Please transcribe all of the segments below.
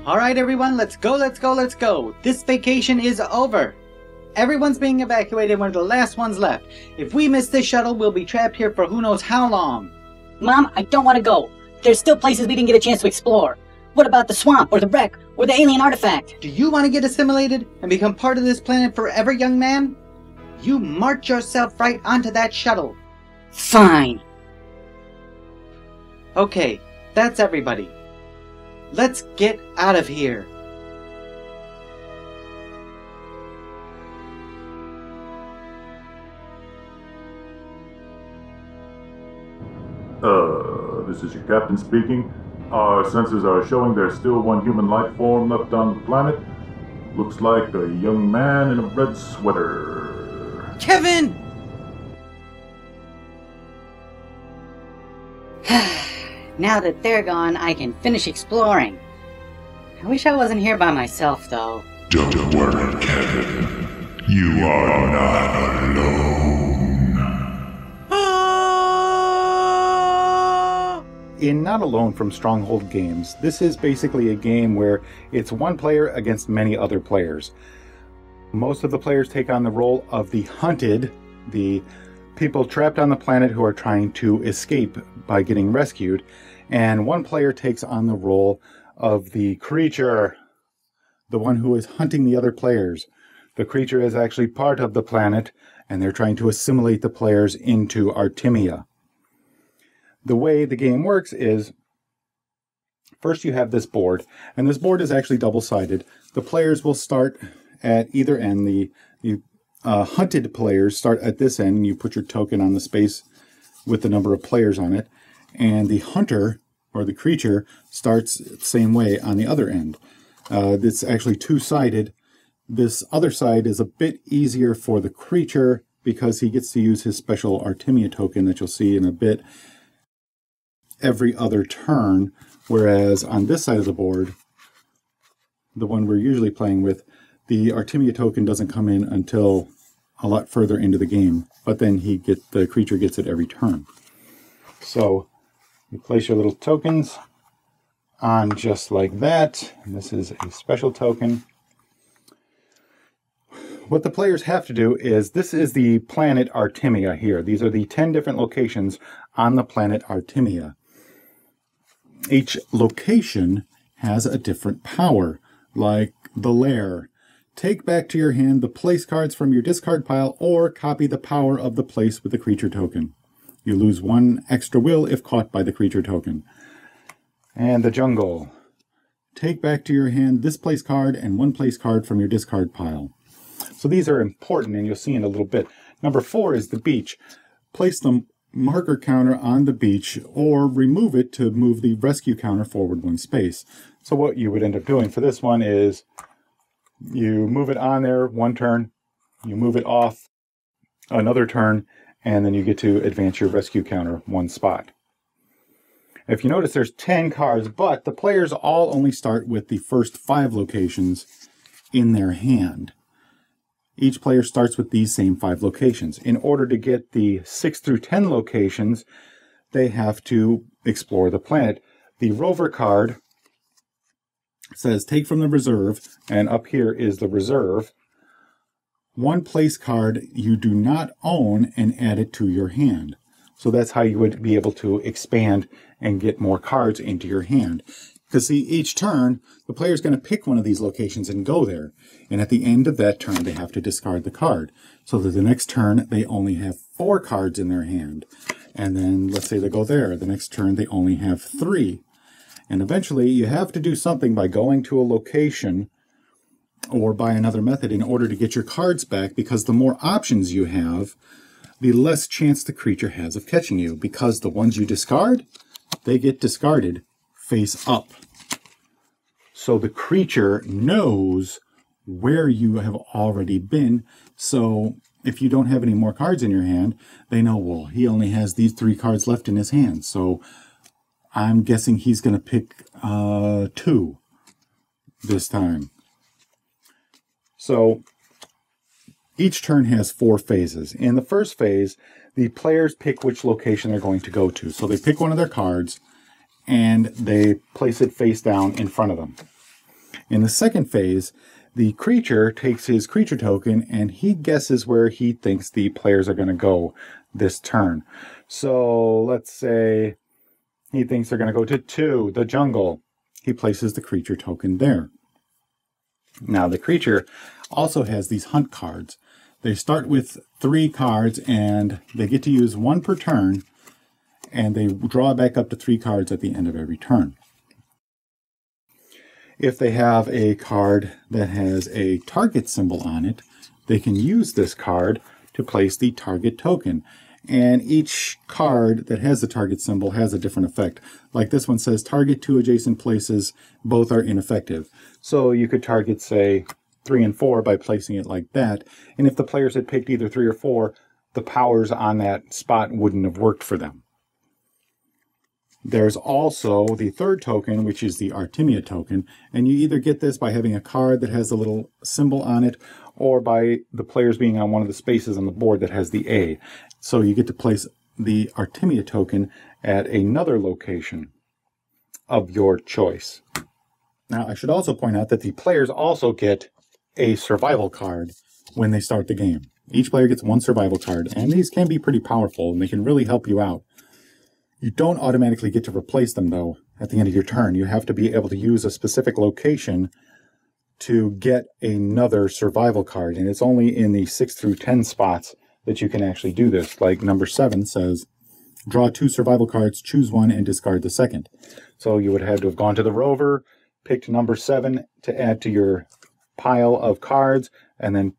Alright everyone, let's go, let's go, let's go! This vacation is over! Everyone's being evacuated, we're the last ones left. If we miss this shuttle, we'll be trapped here for who knows how long. Mom, I don't want to go. There's still places we didn't get a chance to explore. What about the swamp, or the wreck, or the alien artifact? Do you want to get assimilated and become part of this planet forever, young man? You march yourself right onto that shuttle. Fine. Okay, that's everybody. Let's get out of here. This is your captain speaking. Our sensors are showing there's still one human life form left on the planet. Looks like a young man in a red sweater. Kevin! Now that they're gone, I can finish exploring. I wish I wasn't here by myself, though. Don't worry, Kevin. You are not alone. In Not Alone from Stronghold Games, this is basically a game where it's one player against many other players. Most of the players take on the role of the hunted, the people trapped on the planet who are trying to escape by getting rescued, and one player takes on the role of the creature, the one who is hunting the other players. The creature is actually part of the planet, and they're trying to assimilate the players into Artemia. The way the game works is, first you have this board, and this board is actually double-sided. The players will start at either end. The hunted players start at this end, and you put your token on the space with the number of players on it, and the hunter, or the creature, starts the same way on the other end. It's actually two-sided. This other side is a bit easier for the creature because he gets to use his special Artemia token that you'll see in a bit every other turn, whereas on this side of the board, the one we're usually playing with, the Artemia token doesn't come in until a lot further into the game, but then the creature gets it every turn. So you place your little tokens on just like that, and this is a special token. What the players have to do is, this is the planet Artemia here. These are the 10 different locations on the planet Artemia. Each location has a different power, like the lair. Take back to your hand the place cards from your discard pile, or copy the power of the place with the creature token. You lose 1 extra will if caught by the creature token. And the jungle. Take back to your hand this place card and 1 place card from your discard pile. So these are important, and you'll see in a little bit. Number 4 is the beach. Place the marker counter on the beach, or remove it to move the rescue counter forward 1 space. So what you would end up doing for this one is you move it on there 1 turn, you move it off another turn, and then you get to advance your rescue counter 1 spot. If you notice, there's 10 cards, but the players all only start with the first 5 locations in their hand. Each player starts with these same 5 locations. In order to get the 6 through 10 locations, they have to explore the planet. The rover card says take from the reserve, and up here is the reserve, 1 place card you do not own and add it to your hand. So that's how you would be able to expand and get more cards into your hand. Because see, each turn, the player is going to pick one of these locations and go there. And at the end of that turn, they have to discard the card. So that the next turn, they only have 4 cards in their hand. And then, let's say they go there. The next turn, they only have 3. And eventually, you have to do something by going to a location or by another method in order to get your cards back, because the more options you have, the less chance the creature has of catching you. Because the ones you discard, they get discarded face up. So the creature knows where you have already been. So if you don't have any more cards in your hand, they know, well, he only has these 3 cards left in his hand. So I'm guessing he's going to pick 2 this time. So each turn has 4 phases. In the first phase, the players pick which location they're going to go to. So they pick one of their cards, and they place it face down in front of them. In the second phase, the creature takes his creature token and he guesses where he thinks the players are going to go this turn. So let's say he thinks they're going to go to 2, the jungle. He places the creature token there. Now the creature also has these hunt cards. They start with 3 cards and they get to use 1 per turn, and they draw back up to 3 cards at the end of every turn. If they have a card that has a target symbol on it, they can use this card to place the target token. And each card that has the target symbol has a different effect. Like this one says, target 2 adjacent places, both are ineffective. So you could target, say, 3 and 4 by placing it like that. And if the players had picked either 3 or 4, the powers on that spot wouldn't have worked for them. There's also the third token, which is the Artemia token, and you either get this by having a card that has a little symbol on it, or by the players being on one of the spaces on the board that has the A. So you get to place the Artemia token at another location of your choice. Now, I should also point out that the players also get a survival card when they start the game. Each player gets 1 survival card, and these can be pretty powerful, and they can really help you out. You don't automatically get to replace them, though, at the end of your turn. You have to be able to use a specific location to get another survival card, and it's only in the 6 through 10 spots that you can actually do this. Like number 7 says, draw 2 survival cards, choose 1, and discard the second. So you would have to have gone to the rover, picked number 7 to add to your pile of cards, and then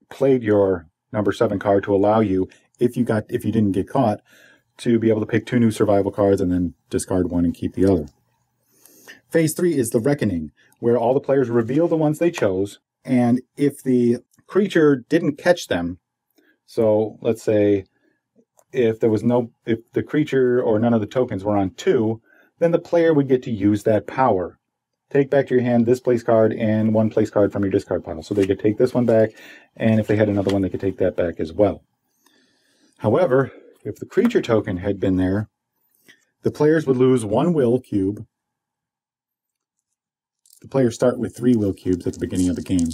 played your number 7 card to allow you, if you didn't get caught, to be able to pick 2 new survival cards and then discard 1 and keep the other. Phase 3 is the Reckoning, where all the players reveal the ones they chose, and if the creature didn't catch them, so let's say if the creature or none of the tokens were on 2, then the player would get to use that power. Take back to your hand this place card and 1 place card from your discard pile. So they could take this one back, and if they had another one, they could take that back as well. However, if the creature token had been there, the players would lose 1 will cube. The players start with 3 will cubes at the beginning of the game.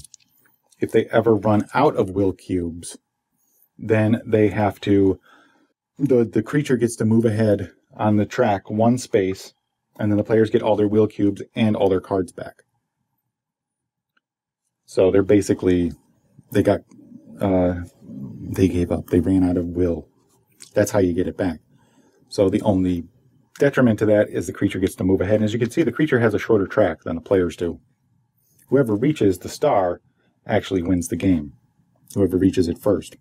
If they ever run out of will cubes, then they have to, the creature gets to move ahead on the track 1 space, and then the players get all their will cubes and all their cards back. So they're basically, they gave up. They ran out of will. That's how you get it back. So the only detriment to that is the creature gets to move ahead. And as you can see, the creature has a shorter track than the players do. Whoever reaches the star actually wins the game. Whoever reaches it first.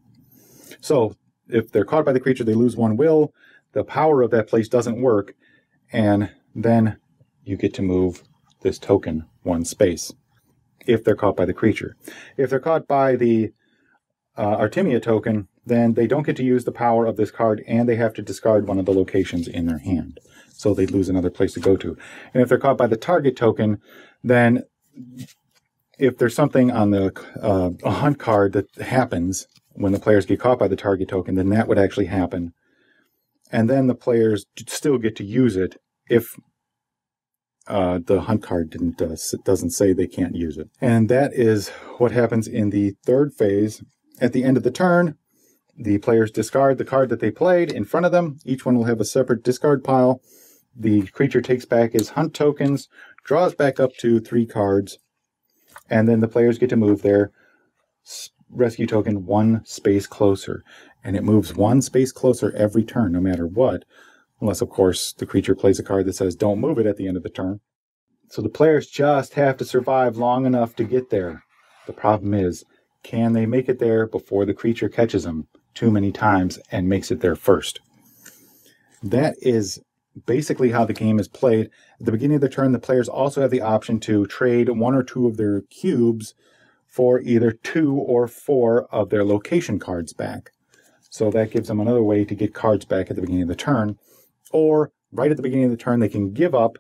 So if they're caught by the creature, they lose 1 will. The power of that place doesn't work. And then you get to move this token 1 space if they're caught by the creature. If they're caught by the Artemia token, then they don't get to use the power of this card, and they have to discard one of the locations in their hand. So they lose another place to go to. And if they're caught by the target token, then if there's something on the a hunt card that happens when the players get caught by the target token, then that would actually happen. And then the players still get to use it if the hunt card doesn't say they can't use it. And that is what happens in the third phase. At the end of the turn, the players discard the card that they played in front of them. Each one will have a separate discard pile. The creature takes back his hunt tokens, draws back up to 3 cards, and then the players get to move their rescue token 1 space closer. And it moves 1 space closer every turn, no matter what. Unless, of course, the creature plays a card that says don't move it at the end of the turn. So the players just have to survive long enough to get there. The problem is, can they make it there before the creature catches them too many times and makes it there first? That is basically how the game is played. At the beginning of the turn, the players also have the option to trade 1 or 2 of their cubes for either 2 or 4 of their location cards back. So that gives them another way to get cards back at the beginning of the turn. Or right at the beginning of the turn, they can give up,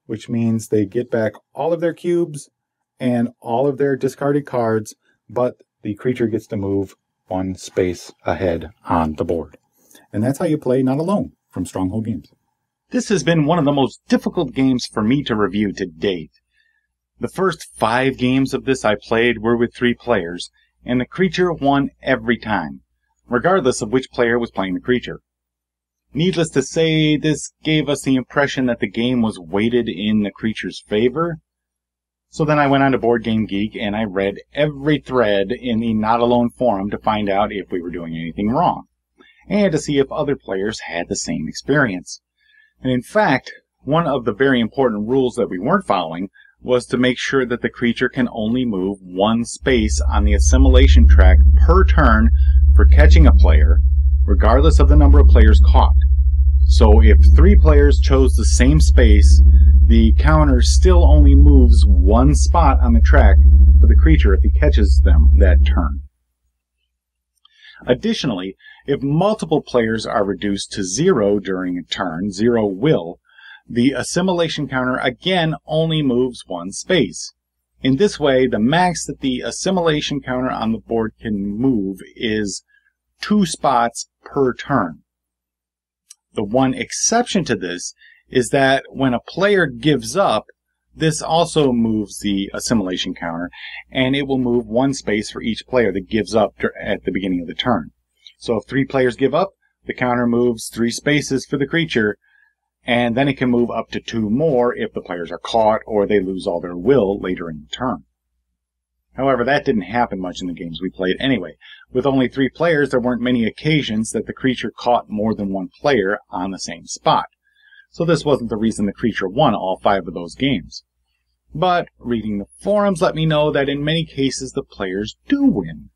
which means they get back all of their cubes and all of their discarded cards, but the creature gets to move 1 space ahead on the board. And that's how you play Not Alone from Stronghold Games. This has been one of the most difficult games for me to review to date. The first 5 games of this I played were with 3 players, and the creature won every time, regardless of which player was playing the creature. Needless to say, this gave us the impression that the game was weighted in the creature's favor. So then I went on to Board Game Geek and I read every thread in the Not Alone forum to find out if we were doing anything wrong, and to see if other players had the same experience. And in fact, one of the very important rules that we weren't following was to make sure that the creature can only move 1 space on the assimilation track per turn for catching a player, regardless of the number of players caught. So if 3 players chose the same space, the counter still only moves 1 spot on the track for the creature if he catches them that turn. Additionally, if multiple players are reduced to 0 during a turn, 0 will, the assimilation counter again only moves 1 space. In this way, the max that the assimilation counter on the board can move is 2 spots per turn. The one exception to this is that when a player gives up, this also moves the assimilation counter, and it will move 1 space for each player that gives up at the beginning of the turn. So if 3 players give up, the counter moves 3 spaces for the creature, and then it can move up to 2 more if the players are caught or they lose all their will later in the turn. However, that didn't happen much in the games we played anyway. With only 3 players, there weren't many occasions that the creature caught more than 1 player on the same spot. So this wasn't the reason the creature won all 5 of those games. But reading the forums let me know that in many cases the players do win.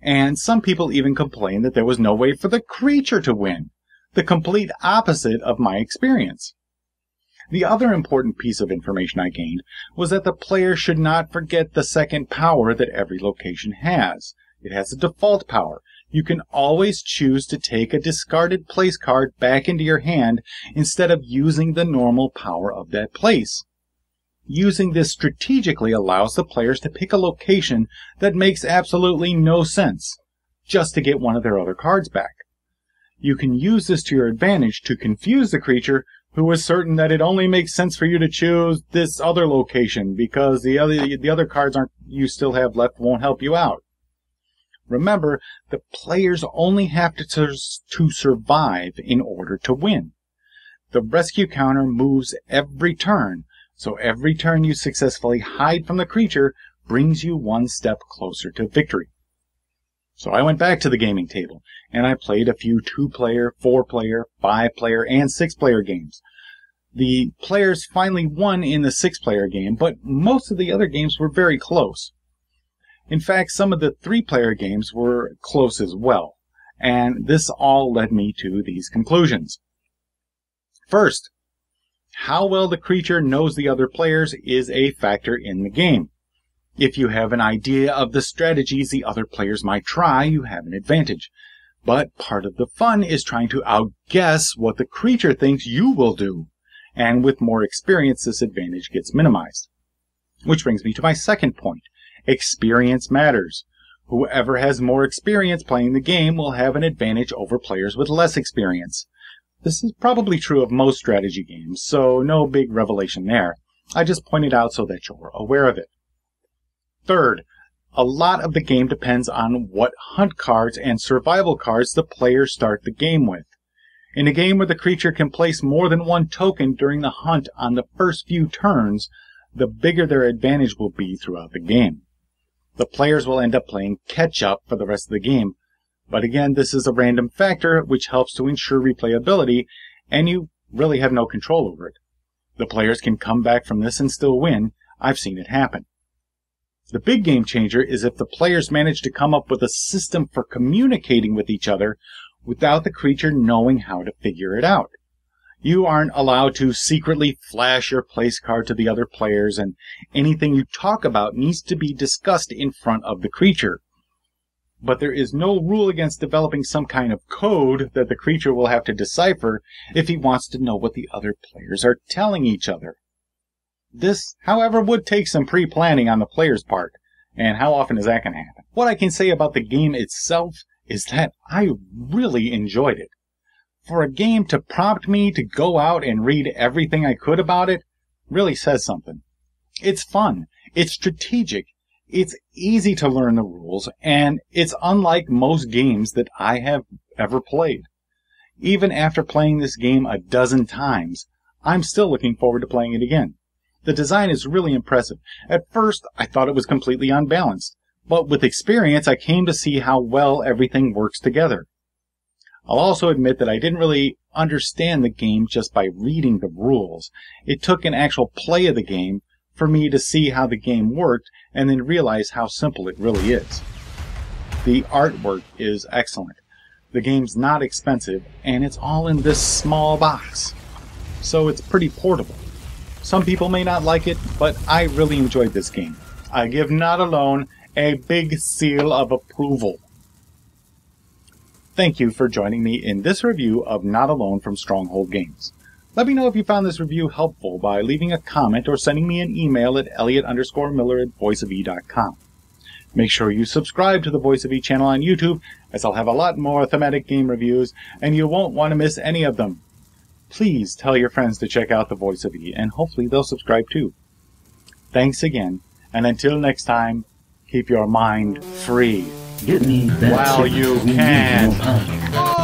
And some people even complained that there was no way for the creature to win. The complete opposite of my experience. The other important piece of information I gained was that the player should not forget the second power that every location has. It has a default power. You can always choose to take a discarded place card back into your hand instead of using the normal power of that place. Using this strategically allows the players to pick a location that makes absolutely no sense, just to get one of their other cards back. You can use this to your advantage to confuse the creature who is certain that it only makes sense for you to choose this other location because the other cards you still have left won't help you out. Remember, the players only have to survive in order to win. The rescue counter moves every turn, so every turn you successfully hide from the creature brings you 1 step closer to victory. So I went back to the gaming table, and I played a few 2-player, 4-player, 5-player, and 6-player games. The players finally won in the 6-player game, but most of the other games were very close. In fact, some of the 3-player games were close as well, and this all led me to these conclusions. First, how well the creature knows the other players is a factor in the game. If you have an idea of the strategies the other players might try, you have an advantage. But part of the fun is trying to outguess what the creature thinks you will do. And with more experience, this advantage gets minimized. Which brings me to my second point. Experience matters. Whoever has more experience playing the game will have an advantage over players with less experience. This is probably true of most strategy games, so no big revelation there. I just pointed out so that you're aware of it. Third, a lot of the game depends on what hunt cards and survival cards the players start the game with. In a game where the creature can place more than 1 token during the hunt on the first few turns, the bigger their advantage will be throughout the game. The players will end up playing catch-up for the rest of the game, but again, this is a random factor which helps to ensure replayability, and you really have no control over it. The players can come back from this and still win. I've seen it happen. The big game changer is if the players manage to come up with a system for communicating with each other without the creature knowing how to figure it out. You aren't allowed to secretly flash your place card to the other players, and anything you talk about needs to be discussed in front of the creature. But there is no rule against developing some kind of code that the creature will have to decipher if he wants to know what the other players are telling each other. This, however, would take some pre-planning on the player's part, and how often is that going to happen? What I can say about the game itself is that I really enjoyed it. For a game to prompt me to go out and read everything I could about it really says something. It's fun, it's strategic, it's easy to learn the rules, and it's unlike most games that I have ever played. Even after playing this game a dozen times, I'm still looking forward to playing it again. The design is really impressive. At first, I thought it was completely unbalanced, but with experience, I came to see how well everything works together. I'll also admit that I didn't really understand the game just by reading the rules. It took an actual play of the game for me to see how the game worked and then realize how simple it really is. The artwork is excellent. The game's not expensive, and it's all in this small box, so it's pretty portable. Some people may not like it, but I really enjoyed this game. I give Not Alone a big seal of approval. Thank you for joining me in this review of Not Alone from Stronghold Games. Let me know if you found this review helpful by leaving a comment or sending me an email at elliott_miller@voiceofe.com. Make sure you subscribe to the Voice of E channel on YouTube, as I'll have a lot more thematic game reviews, and you won't want to miss any of them. Please tell your friends to check out the Voice of E, and hopefully they'll subscribe too. Thanks again, and until next time, keep your mind free Give me that while tip you when can. need more power.